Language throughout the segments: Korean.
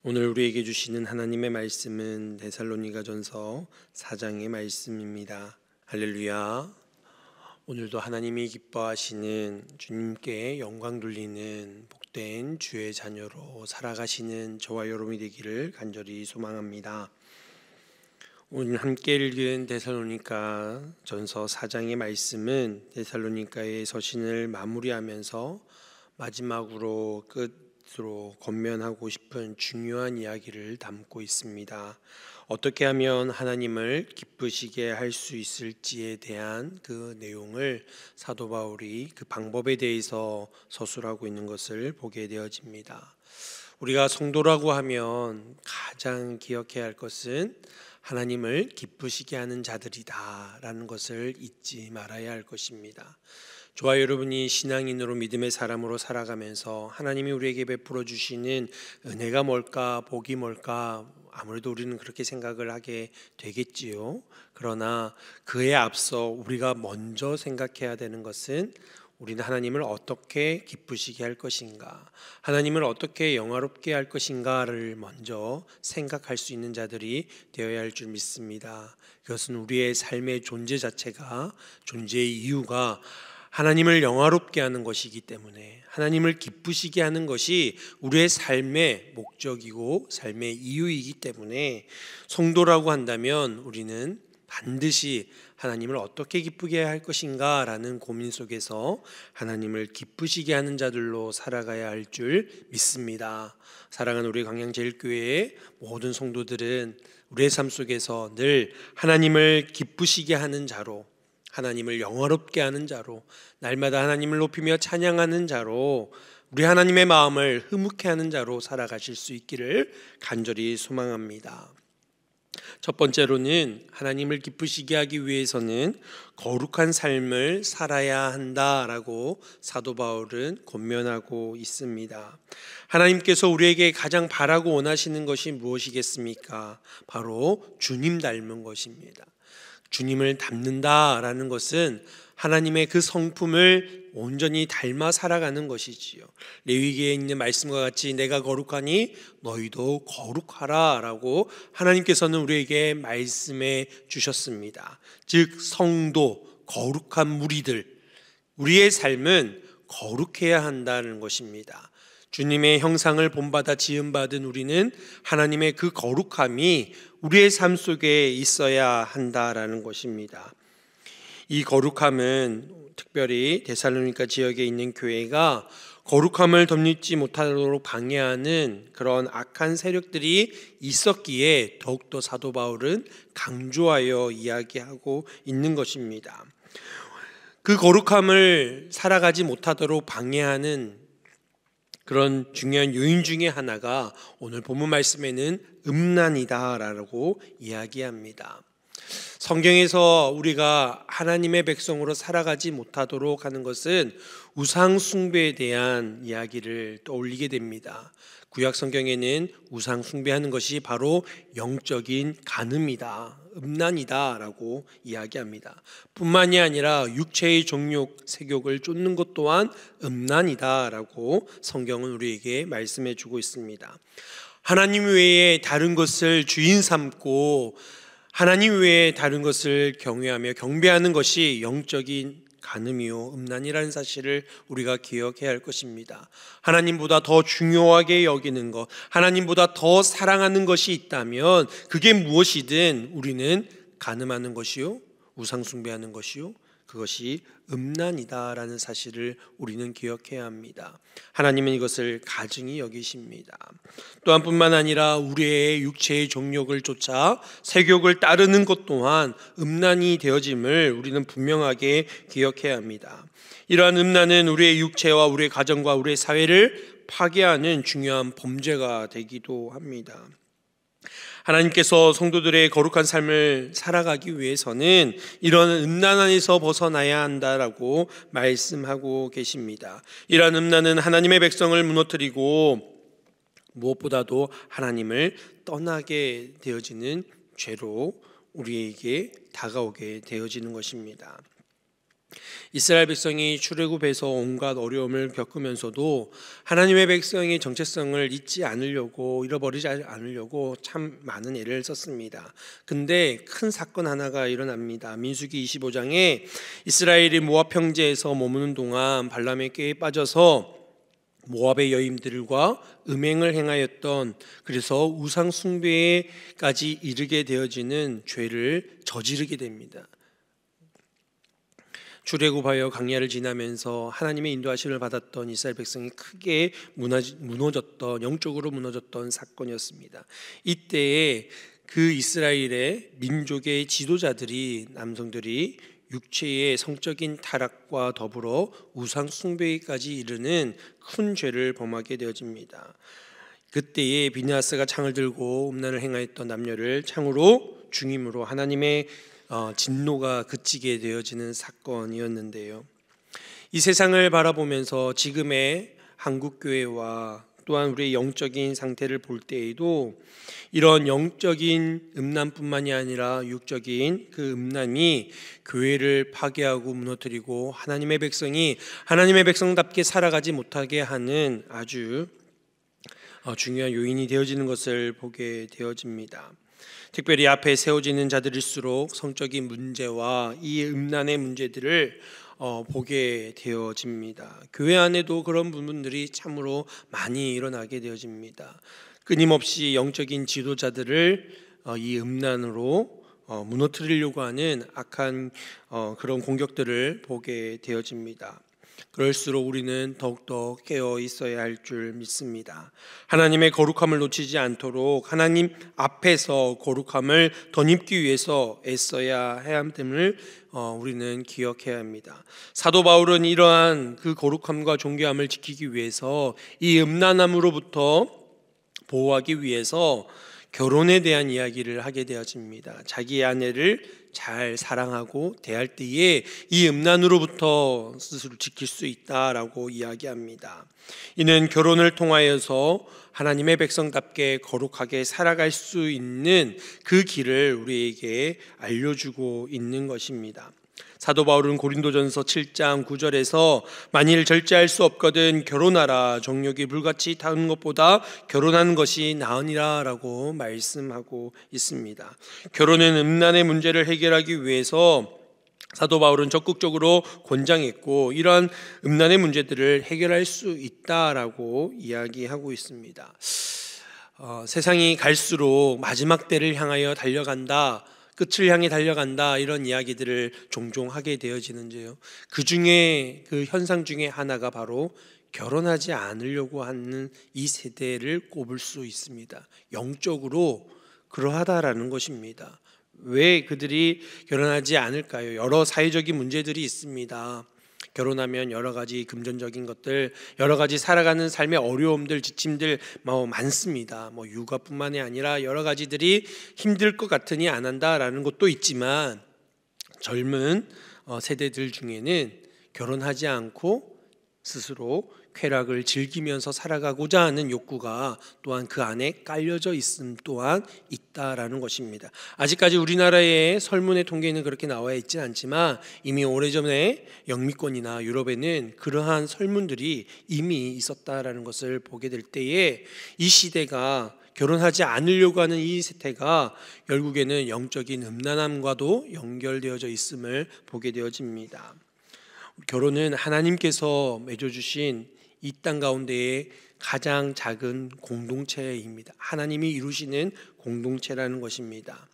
오늘 우리에게 주시는 하나님의 말씀은 데살로니가전서 4장의 말씀입니다. 할렐루야. 오늘도 하나님이 기뻐하시는 주님께 영광 돌리는 복된 주의 자녀로 살아가시는 저와 여러분이 되기를 간절히 소망합니다. 오늘 함께 읽은 데살로니가전서 4장의 말씀은 데살로니가의 서신을 마무리하면서 마지막으로 끝으로 권면하고 싶은 중요한 이야기를 담고 있습니다. 어떻게 하면 하나님을 기쁘시게 할 수 있을지에 대한 그 내용을 사도 바울이 그 방법에 대해서 서술하고 있는 것을 보게 되어집니다. 우리가 성도라고 하면 가장 기억해야 할 것은 하나님을 기쁘시게 하는 자들이다라는 것을 잊지 말아야 할 것입니다. 저와 여러분이 신앙인으로 믿음의 사람으로 살아가면서 하나님이 우리에게 베풀어 주시는 은혜가 뭘까, 복이 뭘까, 아무래도 우리는 그렇게 생각을 하게 되겠지요. 그러나 그에 앞서 우리가 먼저 생각해야 되는 것은 우리는 하나님을 어떻게 기쁘시게 할 것인가, 하나님을 어떻게 영화롭게 할 것인가를 먼저 생각할 수 있는 자들이 되어야 할 줄 믿습니다. 그것은 우리의 삶의 존재 자체가, 존재의 이유가 하나님을 영화롭게 하는 것이기 때문에, 하나님을 기쁘시게 하는 것이 우리의 삶의 목적이고 삶의 이유이기 때문에 성도라고 한다면 우리는 반드시 하나님을 어떻게 기쁘게 할 것인가 라는 고민 속에서 하나님을 기쁘시게 하는 자들로 살아가야 할 줄 믿습니다. 사랑하는 우리 광양제일교회의 모든 성도들은 우리의 삶 속에서 늘 하나님을 기쁘시게 하는 자로, 하나님을 영화롭게 하는 자로, 날마다 하나님을 높이며 찬양하는 자로, 우리 하나님의 마음을 흐뭇게 하는 자로 살아가실 수 있기를 간절히 소망합니다. 첫 번째로는 하나님을 기쁘시게 하기 위해서는 거룩한 삶을 살아야 한다라고 사도 바울은 권면하고 있습니다. 하나님께서 우리에게 가장 바라고 원하시는 것이 무엇이겠습니까? 바로 주님 닮은 것입니다. 주님을 닮는다라는 것은 하나님의 그 성품을 온전히 닮아 살아가는 것이지요. 레위기에 있는 말씀과 같이 내가 거룩하니 너희도 거룩하라 라고 하나님께서는 우리에게 말씀해 주셨습니다. 즉 성도, 거룩한 무리들, 우리의 삶은 거룩해야 한다는 것입니다. 주님의 형상을 본받아 지음받은 우리는 하나님의 그 거룩함이 우리의 삶 속에 있어야 한다라는 것입니다. 이 거룩함은 특별히 데살로니가 지역에 있는 교회가 거룩함을 덧입지 못하도록 방해하는 그런 악한 세력들이 있었기에 더욱더 사도 바울은 강조하여 이야기하고 있는 것입니다. 그 거룩함을 살아가지 못하도록 방해하는 그런 중요한 요인 중에 하나가 오늘 본문 말씀에는 음란이다라고 이야기합니다. 성경에서 우리가 하나님의 백성으로 살아가지 못하도록 하는 것은 우상 숭배에 대한 이야기를 떠올리게 됩니다. 구약 성경에는 우상 숭배하는 것이 바로 영적인 간음이다, 음란이다라고 이야기합니다. 뿐만이 아니라 육체의 정욕, 색욕을 쫓는 것 또한 음란이다라고 성경은 우리에게 말씀해 주고 있습니다. 하나님 외에 다른 것을 주인 삼고 하나님 외에 다른 것을 경외하며 경배하는 것이 영적인 간음이요 음란이라는 사실을 우리가 기억해야 할 것입니다. 하나님보다 더 중요하게 여기는 것, 하나님보다 더 사랑하는 것이 있다면 그게 무엇이든 우리는 간음하는 것이요, 우상 숭배하는 것이요, 그것이 음란이다라는 사실을 우리는 기억해야 합니다. 하나님은 이것을 가증히 여기십니다. 또한 뿐만 아니라 우리의 육체의 정욕을 쫓아 색욕을 따르는 것 또한 음란이 되어짐을 우리는 분명하게 기억해야 합니다. 이러한 음란은 우리의 육체와 우리의 가정과 우리의 사회를 파괴하는 중요한 범죄가 되기도 합니다. 하나님께서 성도들의 거룩한 삶을 살아가기 위해서는 이런 음란 안에서 벗어나야 한다라고 말씀하고 계십니다. 이러한 음란은 하나님의 백성을 무너뜨리고 무엇보다도 하나님을 떠나게 되어지는 죄로 우리에게 다가오게 되어지는 것입니다. 이스라엘 백성이 출애굽에서 온갖 어려움을 겪으면서도 하나님의 백성의 정체성을 잊지 않으려고, 잃어버리지 않으려고 참 많은 애를 썼습니다. 근데 큰 사건 하나가 일어납니다. 민수기 25장에 이스라엘이 모압 평지에서 머무는 동안 발람의 꾀에 빠져서 모압의 여인들과 음행을 행하였던, 그래서 우상 숭배까지 이르게 되어지는 죄를 저지르게 됩니다. 출애굽하여 광야를 지나면서 하나님의 인도하심을 받았던 이스라엘 백성이 크게 무너졌던, 영적으로 무너졌던 사건이었습니다. 이때에 그 이스라엘의 민족의 지도자들이, 남성들이 육체의 성적인 타락과 더불어 우상 숭배까지 이르는 큰 죄를 범하게 되어집니다. 그때에 비느하스가 창을 들고 음란을 행하였던 남녀를 창으로 죽임으로 하나님의 진노가 그치게 되어지는 사건이었는데요. 이 세상을 바라보면서 지금의 한국교회와 또한 우리의 영적인 상태를 볼 때에도 이런 영적인 음란뿐만이 아니라 육적인 그 음란이 교회를 파괴하고 무너뜨리고 하나님의 백성이 하나님의 백성답게 살아가지 못하게 하는 아주 중요한 요인이 되어지는 것을 보게 되어집니다. 특별히 앞에 세워지는 자들일수록 성적인 문제와 이 음란의 문제들을 보게 되어집니다. 교회 안에도 그런 부분들이 참으로 많이 일어나게 되어집니다. 끊임없이 영적인 지도자들을 이 음란으로 무너뜨리려고 하는 악한 그런 공격들을 보게 되어집니다. 그럴수록 우리는 더욱더 깨어 있어야 할 줄 믿습니다. 하나님의 거룩함을 놓치지 않도록 하나님 앞에서 거룩함을 덧입기 위해서 애써야 해야 함을 우리는 기억해야 합니다. 사도 바울은 이러한 그 거룩함과 존귀함을 지키기 위해서 이 음란함으로부터 보호하기 위해서 결혼에 대한 이야기를 하게 되어집니다. 자기 아내를 잘 사랑하고 대할 때에 이 음란으로부터 스스로 지킬 수 있다라고 이야기합니다. 이는 결혼을 통하여서 하나님의 백성답게 거룩하게 살아갈 수 있는 그 길을 우리에게 알려주고 있는 것입니다. 사도 바울은 고린도전서 7장 9절에서 만일 절제할 수 없거든 결혼하라, 정욕이 불같이 타는 것보다 결혼하는 것이 나으니라 라고 말씀하고 있습니다. 결혼은 음란의 문제를 해결하기 위해서 사도 바울은 적극적으로 권장했고 이러한 음란의 문제들을 해결할 수 있다라고 이야기하고 있습니다. 세상이 갈수록 마지막 때를 향하여 달려간다, 끝을 향해 달려간다, 이런 이야기들을 종종 하게 되어지는데요, 그 중에 그 현상 중에 하나가 바로 결혼하지 않으려고 하는 이 세대를 꼽을 수 있습니다. 영적으로 그러하다라는 것입니다. 왜 그들이 결혼하지 않을까요? 여러 사회적인 문제들이 있습니다. 결혼하면 여러 가지 금전적인 것들, 여러 가지 살아가는 삶의 어려움들, 지침들 많습니다. 육아뿐만이 아니라 여러 가지들이 힘들 것 같으니 안 한다라는 것도 있지만, 젊은 세대들 중에는 결혼하지 않고 스스로 쾌락을 즐기면서 살아가고자 하는 욕구가 또한 그 안에 깔려져 있음 또한 있다라는 것입니다. 아직까지 우리나라의 설문의 통계는 그렇게 나와 있지는 않지만 이미 오래전에 영미권이나 유럽에는 그러한 설문들이 이미 있었다라는 것을 보게 될 때에 이 시대가 결혼하지 않으려고 하는 이 세태가 결국에는 영적인 음란함과도 연결되어져 있음을 보게 되어집니다. 결혼은 하나님께서 맺어주신 이 땅 가운데의 가장 작은 공동체입니다. 하나님이 이루시는 공동체라는 것입니다.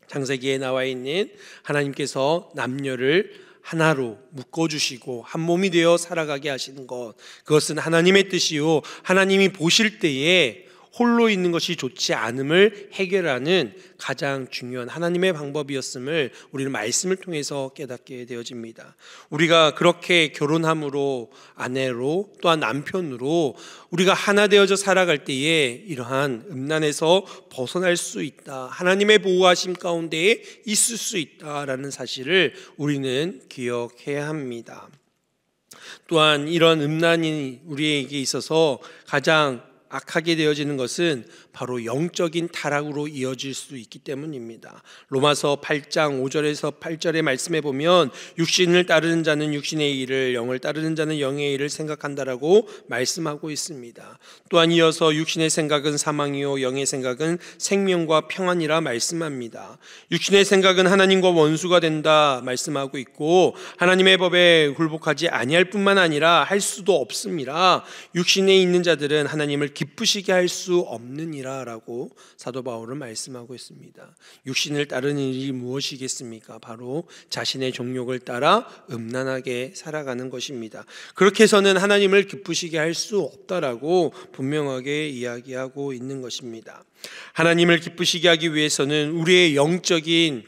창세기에 나와 있는 하나님께서 남녀를 하나로 묶어주시고 한 몸이 되어 살아가게 하시는 것, 그것은 하나님의 뜻이요, 하나님이 보실 때에 홀로 있는 것이 좋지 않음을 해결하는 가장 중요한 하나님의 방법이었음을 우리는 말씀을 통해서 깨닫게 되어집니다. 우리가 그렇게 결혼함으로, 아내로 또한 남편으로 우리가 하나 되어져 살아갈 때에 이러한 음란에서 벗어날 수 있다, 하나님의 보호하심 가운데에 있을 수 있다라는 사실을 우리는 기억해야 합니다. 또한 이런 음란이 우리에게 있어서 가장 악하게 되어지는 것은 바로 영적인 타락으로 이어질 수 있기 때문입니다. 로마서 8장 5절에서 8절의 말씀에 보면 육신을 따르는 자는 육신의 일을, 영을 따르는 자는 영의 일을 생각한다라고 말씀하고 있습니다. 또한 이어서 육신의 생각은 사망이요 영의 생각은 생명과 평안이라 말씀합니다. 육신의 생각은 하나님과 원수가 된다 말씀하고 있고, 하나님의 법에 굴복하지 아니할 뿐만 아니라 할 수도 없습니다. 육신에 있는 자들은 하나님을 기쁘시게 할 수 없느니라 라고 사도 바울은 말씀하고 있습니다. 육신을 따르는 일이 무엇이겠습니까? 바로 자신의 정욕을 따라 음란하게 살아가는 것입니다. 그렇게 해서는 하나님을 기쁘시게 할 수 없다라고 분명하게 이야기하고 있는 것입니다. 하나님을 기쁘시게 하기 위해서는 우리의 영적인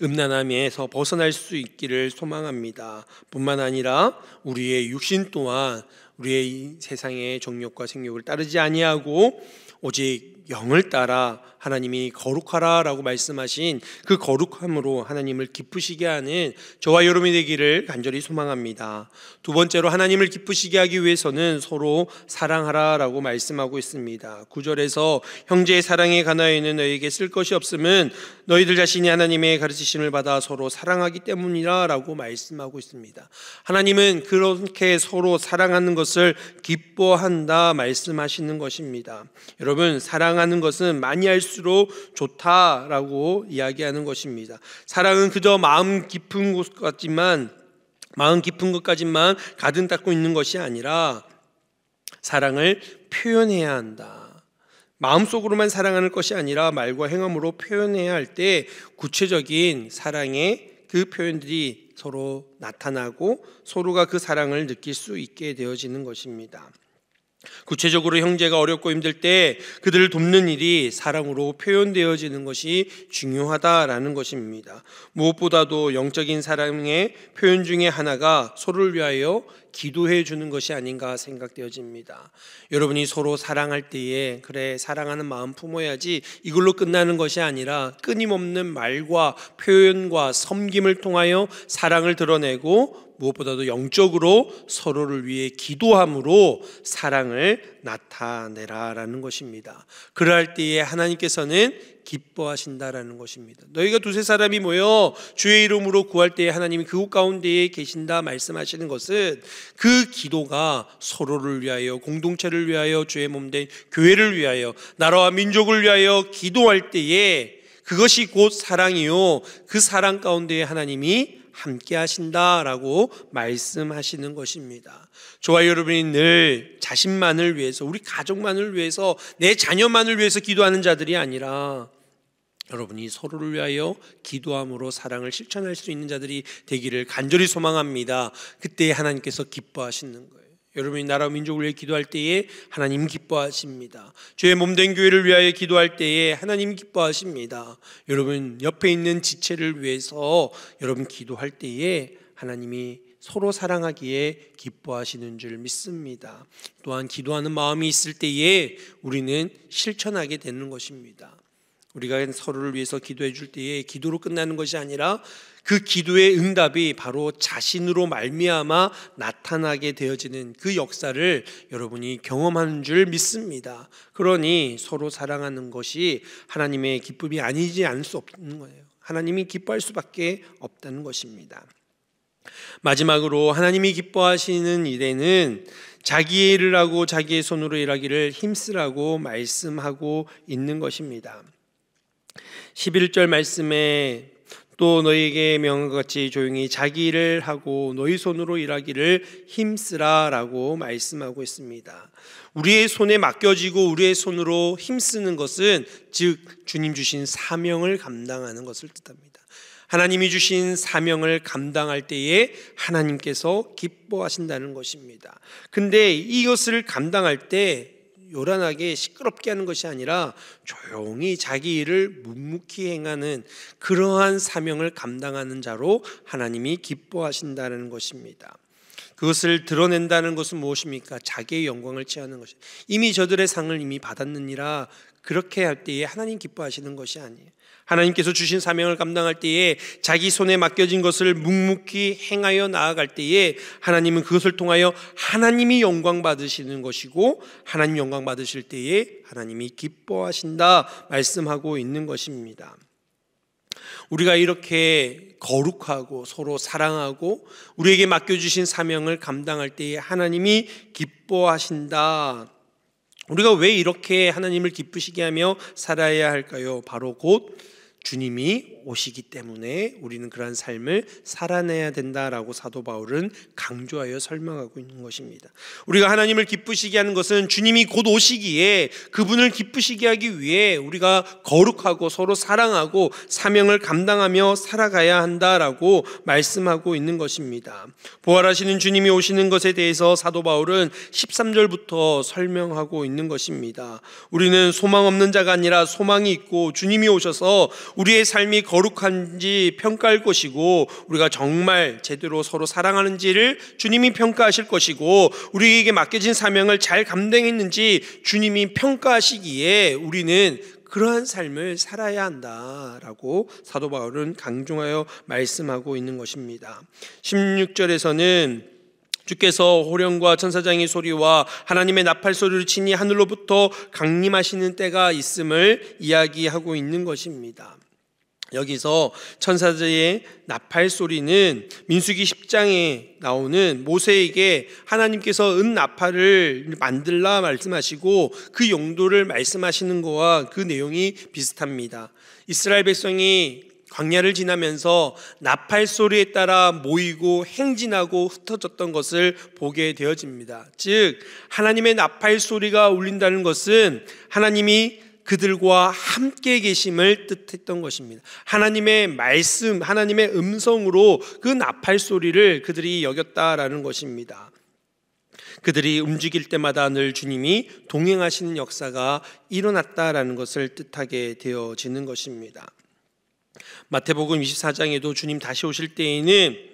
음란함에서 벗어날 수 있기를 소망합니다. 뿐만 아니라 우리의 육신 또한 우리의 세상의 정욕과 생욕을 따르지 아니하고 오직 영을 따라 하나님이 거룩하라 라고 말씀하신 그 거룩함으로 하나님을 기쁘시게 하는 저와 여러분이 되기를 간절히 소망합니다. 두 번째로 하나님을 기쁘시게 하기 위해서는 서로 사랑하라 라고 말씀하고 있습니다. 9절에서 형제의 사랑에 관하여는 너희에게 쓸 것이 없음은 너희들 자신이 하나님의 가르치심을 받아 서로 사랑하기 때문이라 라고 말씀하고 있습니다. 하나님은 그렇게 서로 사랑하는 것을 기뻐한다 말씀하시는 것입니다. 여러분, 사랑하는 것은 많이 할수록 좋다라고 이야기하는 것입니다. 사랑은 그저 마음 깊은 것까지만 가득 닦고 있는 것이 아니라 사랑을 표현해야 한다. 마음속으로만 사랑하는 것이 아니라 말과 행함으로 표현해야 할 때 구체적인 사랑의 그 표현들이 서로 나타나고 서로가 그 사랑을 느낄 수 있게 되어지는 것입니다. 구체적으로 형제가 어렵고 힘들 때 그들을 돕는 일이 사랑으로 표현되어지는 것이 중요하다라는 것입니다. 무엇보다도 영적인 사랑의 표현 중에 하나가 서로를 위하여 기도해 주는 것이 아닌가 생각되어집니다. 여러분이 서로 사랑할 때에 그래 사랑하는 마음 품어야지 이걸로 끝나는 것이 아니라 끊임없는 말과 표현과 섬김을 통하여 사랑을 드러내고 무엇보다도 영적으로 서로를 위해 기도함으로 사랑을 나타내라라는 것입니다. 그러할 때에 하나님께서는 기뻐하신다라는 것입니다. 너희가 두세 사람이 모여 주의 이름으로 구할 때에 하나님이 그곳 가운데에 계신다 말씀하시는 것은 그 기도가 서로를 위하여, 공동체를 위하여, 주의 몸된 교회를 위하여, 나라와 민족을 위하여 기도할 때에 그것이 곧 사랑이요, 그 사랑 가운데에 하나님이 함께 하신다라고 말씀하시는 것입니다. 저와 여러분이 늘 자신만을 위해서, 우리 가족만을 위해서, 내 자녀만을 위해서 기도하는 자들이 아니라 여러분이 서로를 위하여 기도함으로 사랑을 실천할 수 있는 자들이 되기를 간절히 소망합니다. 그때 하나님께서 기뻐하시는 거예요. 여러분이 나라와 민족을 위해 기도할 때에 하나님 기뻐하십니다. 주의 몸된 교회를 위하여 기도할 때에 하나님 기뻐하십니다. 여러분 옆에 있는 지체를 위해서 여러분 기도할 때에 하나님이 서로 사랑하기에 기뻐하시는 줄 믿습니다. 또한 기도하는 마음이 있을 때에 우리는 실천하게 되는 것입니다. 우리가 서로를 위해서 기도해 줄 때에 기도로 끝나는 것이 아니라 그 기도의 응답이 바로 자신으로 말미암아 나타나게 되어지는 그 역사를 여러분이 경험하는 줄 믿습니다. 그러니 서로 사랑하는 것이 하나님의 기쁨이 아니지 않을 수 없는 거예요. 하나님이 기뻐할 수밖에 없다는 것입니다. 마지막으로 하나님이 기뻐하시는 일에는 자기의 일을 하고 자기의 손으로 일하기를 힘쓰라고 말씀하고 있는 것입니다. 11절 말씀에 또 너희에게 명한 것 같이 조용히 자기 일을 하고 너희 손으로 일하기를 힘쓰라 라고 말씀하고 있습니다. 우리의 손에 맡겨지고 우리의 손으로 힘쓰는 것은 즉 주님 주신 사명을 감당하는 것을 뜻합니다. 하나님이 주신 사명을 감당할 때에 하나님께서 기뻐하신다는 것입니다. 근데 이것을 감당할 때 요란하게 시끄럽게 하는 것이 아니라 조용히 자기 일을 묵묵히 행하는 그러한 사명을 감당하는 자로 하나님이 기뻐하신다는 것입니다. 그것을 드러낸다는 것은 무엇입니까? 자기의 영광을 취하는 것이. 이미 저들의 상을 이미 받았느니라. 그렇게 할 때에 하나님 기뻐하시는 것이 아니에요. 하나님께서 주신 사명을 감당할 때에 자기 손에 맡겨진 것을 묵묵히 행하여 나아갈 때에 하나님은 그것을 통하여 하나님이 영광 받으시는 것이고, 하나님 영광 받으실 때에 하나님이 기뻐하신다 말씀하고 있는 것입니다. 우리가 이렇게 거룩하고 서로 사랑하고 우리에게 맡겨주신 사명을 감당할 때에 하나님이 기뻐하신다. 우리가 왜 이렇게 하나님을 기쁘시게 하며 살아야 할까요? 바로 곧 주님이 오시기 때문에 우리는 그러한 삶을 살아내야 된다라고 사도 바울은 강조하여 설명하고 있는 것입니다. 우리가 하나님을 기쁘시게 하는 것은 주님이 곧 오시기에 그분을 기쁘시게 하기 위해 우리가 거룩하고 서로 사랑하고 사명을 감당하며 살아가야 한다라고 말씀하고 있는 것입니다. 부활하시는 주님이 오시는 것에 대해서 사도 바울은 13절부터 설명하고 있는 것입니다. 우리는 소망 없는 자가 아니라 소망이 있고 주님이 오셔서 우리의 삶이 거룩한지 평가할 것이고, 우리가 정말 제대로 서로 사랑하는지를 주님이 평가하실 것이고, 우리에게 맡겨진 사명을 잘 감당했는지 주님이 평가하시기에 우리는 그러한 삶을 살아야 한다라고 사도 바울은 강조하여 말씀하고 있는 것입니다. 16절에서는 주께서 호령과 천사장의 소리와 하나님의 나팔 소리를 치니 하늘로부터 강림하시는 때가 있음을 이야기하고 있는 것입니다. 여기서 천사들의 나팔 소리는 민수기 10장에 나오는 모세에게 하나님께서 은 나팔을 만들라 말씀하시고 그 용도를 말씀하시는 것과 그 내용이 비슷합니다. 이스라엘 백성이 광야를 지나면서 나팔 소리에 따라 모이고 행진하고 흩어졌던 것을 보게 되어집니다. 즉 하나님의 나팔 소리가 울린다는 것은 하나님이 그들과 함께 계심을 뜻했던 것입니다. 하나님의 말씀, 하나님의 음성으로 그 나팔 소리를 그들이 여겼다라는 것입니다. 그들이 움직일 때마다 늘 주님이 동행하시는 역사가 일어났다라는 것을 뜻하게 되어지는 것입니다. 마태복음 24장에도 주님 다시 오실 때에는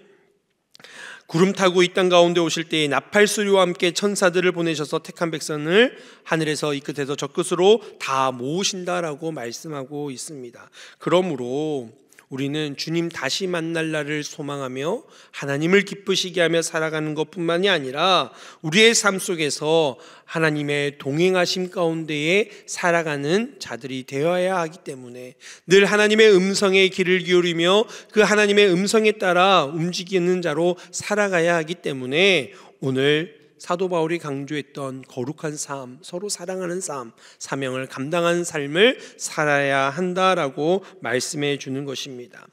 구름 타고 이 땅 가운데 오실 때에 나팔 소리와 함께 천사들을 보내셔서 택한 백성을 하늘에서 이 끝에서 저 끝으로 다 모으신다라고 말씀하고 있습니다. 그러므로 우리는 주님 다시 만날 날을 소망하며 하나님을 기쁘시게 하며 살아가는 것뿐만이 아니라 우리의 삶 속에서 하나님의 동행하심 가운데에 살아가는 자들이 되어야 하기 때문에 늘 하나님의 음성에 귀를 기울이며 그 하나님의 음성에 따라 움직이는 자로 살아가야 하기 때문에 오늘 사도 바울이 강조했던 거룩한 삶, 서로 사랑하는 삶, 사명을 감당하는 삶을 살아야 한다라고 말씀해 주는 것입니다.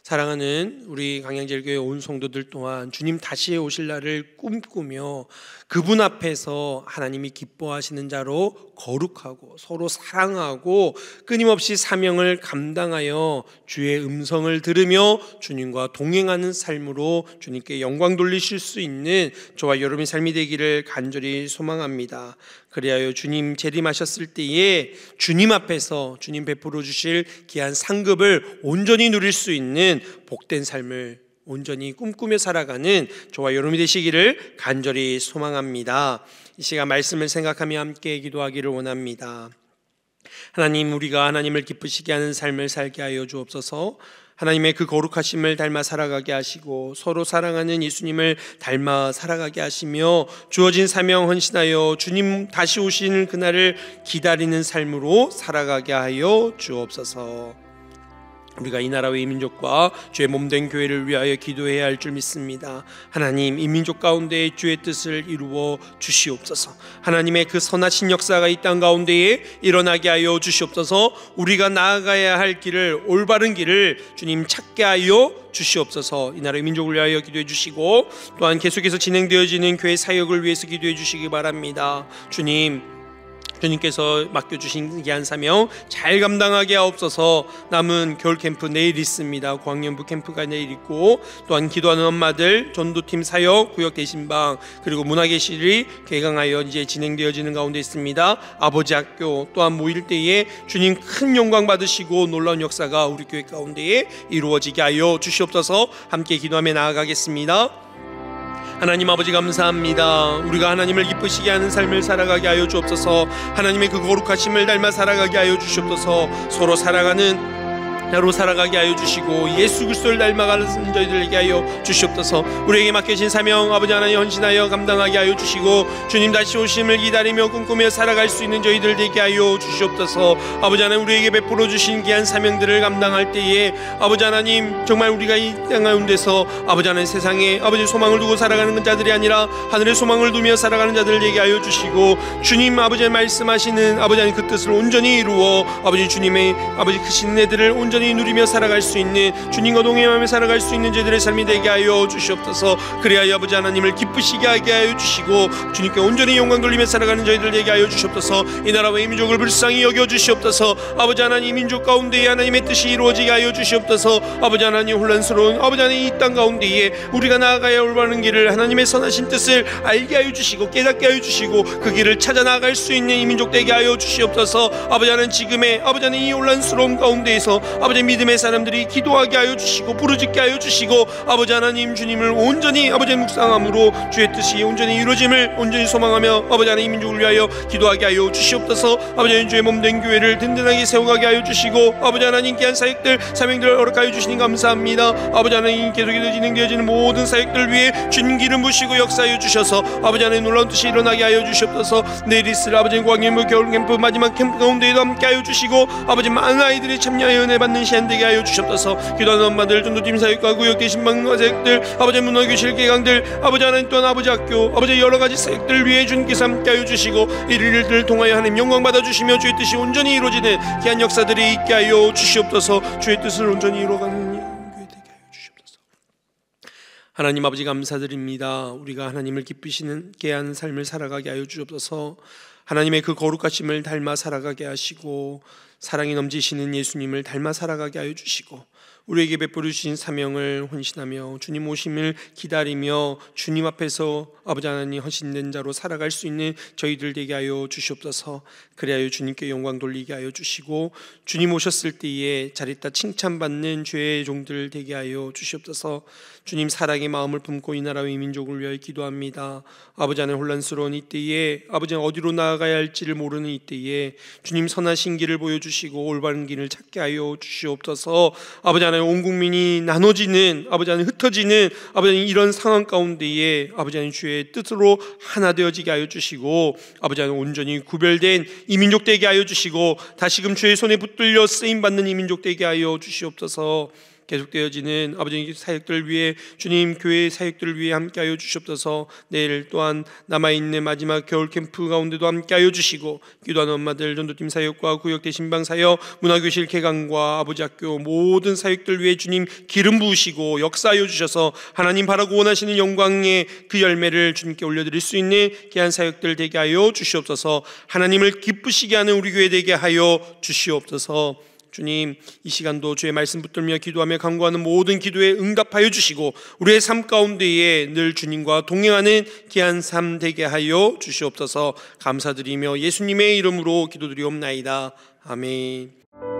사랑하는 우리 강양제일교회 온 성도들 또한 주님 다시 오실 날을 꿈꾸며 그분 앞에서 하나님이 기뻐하시는 자로 거룩하고 서로 사랑하고 끊임없이 사명을 감당하여 주의 음성을 들으며 주님과 동행하는 삶으로 주님께 영광 돌리실 수 있는 저와 여러분의 삶이 되기를 간절히 소망합니다. 그리하여 주님 재림하셨을 때에 주님 앞에서 주님 베풀어 주실 귀한 상급을 온전히 누릴 수 있는 복된 삶을 온전히 꿈꾸며 살아가는 저와 여러분이 되시기를 간절히 소망합니다. 이 시간 말씀을 생각하며 함께 기도하기를 원합니다. 하나님, 우리가 하나님을 기쁘시게 하는 삶을 살게 하여 주옵소서. 하나님의 그 거룩하심을 닮아 살아가게 하시고 서로 사랑하는 예수님을 닮아 살아가게 하시며 주어진 사명 헌신하여 주님 다시 오시는 그날을 기다리는 삶으로 살아가게 하여 주옵소서. 우리가 이 나라와 이 민족과 주의 몸된 교회를 위하여 기도해야 할 줄 믿습니다. 하나님, 이 민족 가운데 주의 뜻을 이루어 주시옵소서. 하나님의 그 선하신 역사가 이 땅 가운데에 일어나게 하여 주시옵소서. 우리가 나아가야 할 길을, 올바른 길을 주님 찾게 하여 주시옵소서. 이 나라의 민족을 위하여 기도해 주시고 또한 계속해서 진행되어지는 교회 사역을 위해서 기도해 주시기 바랍니다. 주님께서 맡겨주신 귀한 사명 잘 감당하게 하옵소서. 남은 겨울 캠프 내일 있습니다. 광년부 캠프가 내일 있고 또한 기도하는 엄마들 전도팀 사역 구역 대신방 그리고 문화계실이 개강하여 이제 진행되어지는 가운데 있습니다. 아버지 학교 또한 모일 때에 주님 큰 영광 받으시고 놀라운 역사가 우리 교회 가운데에 이루어지게 하여 주시옵소서. 함께 기도하며 나아가겠습니다. 하나님 아버지 감사합니다. 우리가 하나님을 기쁘시게 하는 삶을 살아가게 하여 주옵소서. 하나님의 그 거룩하심을 닮아 살아가게 하여 주시옵소서. 서로 사랑하는 나로 살아가게 하여 주시고 예수 그리스도를 닮아가는 저희들에게 하여 주시옵소서. 우리에게 맡겨진 사명 아버지 하나님 헌신하여 감당하게 하여 주시고 주님 다시 오심을 기다리며 꿈꾸며 살아갈 수 있는 저희들 되게 하여 주시옵소서. 아버지 하나님 우리에게 베풀어 주신 귀한 사명들을 감당할 때에 아버지 하나님 정말 우리가 이 땅 가운데서 아버지 하나님 세상에 아버지 소망을 두고 살아가는 자들이 아니라 하늘의 소망을 두며 살아가는 자들 되게 하여 주시고 주님 아버지 말씀하시는 아버지 하나님 그 뜻을 온전히 이루어 아버지 주님의 아버지 크신 애들을 온전히 누리며 살아갈 수 있는 주님과 동행하며 살아갈 수 있는 저희들의 삶이 되게 하여 주시옵소서. 그래야 아버지 하나님을 기쁘시게 하게 하여 주시고 주님께 온전히 영광 돌리며 살아가는 저희들 되게 하여 주시옵소서. 이 나라와 이 민족을 불쌍히 여겨 주시옵소서. 아버지 하나님 이 민족 가운데에 하나님의 뜻이 이루어지게 하여 주시옵소서. 아버지 하나님 혼란스러운 아버지 하나님 이 땅 가운데에 우리가 나아가야 올바른 길을 하나님의 선하신 뜻을 알게 하여 주시고 깨닫게 하여 주시고 그 길을 찾아 나갈 수 있는 이 민족 되게 하여 주시옵소서. 아버지 하나님 지금의 아버지 하나님 이 혼란스러운 가운데에서 아버지 믿음의 사람들이 기도하게 하여 주시고 부르짖게 하여 주시고 아버지 하나님 주님을 온전히 아버지 묵상함으로 주의 뜻이 온전히 이루어짐을 온전히 소망하며 아버지 하나님 이 민족을 위하여 기도하게 하여 주시옵소서. 아버지 하나님 주의 몸된 교회를 든든하게 세워가게 하여 주시고 아버지 하나님 귀한 사역들 사명들을 허락하여 주시니 감사합니다. 아버지 하나님 계속해서 진행되어지는 모든 사역들 위해 주님 기름 부시고 역사하여 주셔서 아버지 하나님 놀라운 뜻이 일어나게 하여 주시옵소서. 내일 있을 아버지 광야무 겨울 캠프 마지막 캠프 가운데에도 함께 하여 주시고 아버지 많은 아이들이 참여하여 은혜 받는 시간 되게 하여 주시옵소서. 기도하는 엄마들 전도팀 사역과 구역 계신방 사역들 아버지 문화교실 개강들 아버지 하나님 또한 아버지 학교 아버지 여러가지 사역들 위해 주님께서 함께 하여 주시고 이들을 통하여 하나님 영광 받아주시며 주의 뜻이 온전히 이루어지는 귀한 역사들이 있게 하여 주시옵소서. 주의 뜻을 온전히 이루어가는 교회 되게 하여 주시옵소서. 하나님 아버지 감사드립니다. 우리가 하나님을 기쁘시게 하는 삶을 살아가게 하여 주옵소서. 하나님의 그 거룩하심을 닮아 살아가게 하시고 사랑이 넘치시는 예수님을 닮아 살아가게 하여 주시고 우리에게 베풀어 주신 사명을 헌신하며 주님 오심을 기다리며 주님 앞에서 아버지 하나님 헌신된 자로 살아갈 수 있는 저희들 되게 하여 주시옵소서. 그리하여 주님께 영광 돌리게 하여 주시고 주님 오셨을 때에 자리따 칭찬받는 주의 종들 되게 하여 주시옵소서. 주님 사랑의 마음을 품고 이 나라와 이 민족을 위하여 기도합니다. 아버지 하나님 혼란스러운 이때에 아버지 어디로 나아가야 할지를 모르는 이때에 주님 선하신 길을 보여주시고 올바른 길을 찾게 하여 주시옵소서. 아버지 하나님 온 국민이 나눠지는 아버지 하나님 흩어지는 아버지 하나님 이런 상황 가운데에 아버지 하나님 주의 뜻으로 하나 되어지게 하여 주시고 아버지 하나님 온전히 구별된 이 민족 되게 하여 주시고 다시금 주의 손에 붙들려 쓰임받는 이 민족 되게 하여 주시옵소서. 계속되어지는 아버지 사역들을 위해 주님 교회 사역들을 위해 함께하여 주시옵소서. 내일 또한 남아있는 마지막 겨울 캠프 가운데도 함께하여 주시고 기도하는 엄마들 전도팀 사역과 구역대 신방 사역 문화교실 개강과 아버지 학교 모든 사역들 위해 주님 기름 부으시고 역사하여 주셔서 하나님 바라고 원하시는 영광의 그 열매를 주님께 올려드릴 수 있는 귀한 사역들 되게 하여 주시옵소서. 하나님을 기쁘시게 하는 우리 교회 되게 하여 주시옵소서. 주님 이 시간도 주의 말씀 붙들며 기도하며 간구하는 모든 기도에 응답하여 주시고 우리의 삶 가운데에 늘 주님과 동행하는 귀한 삶 되게 하여 주시옵소서. 감사드리며 예수님의 이름으로 기도드리옵나이다. 아멘.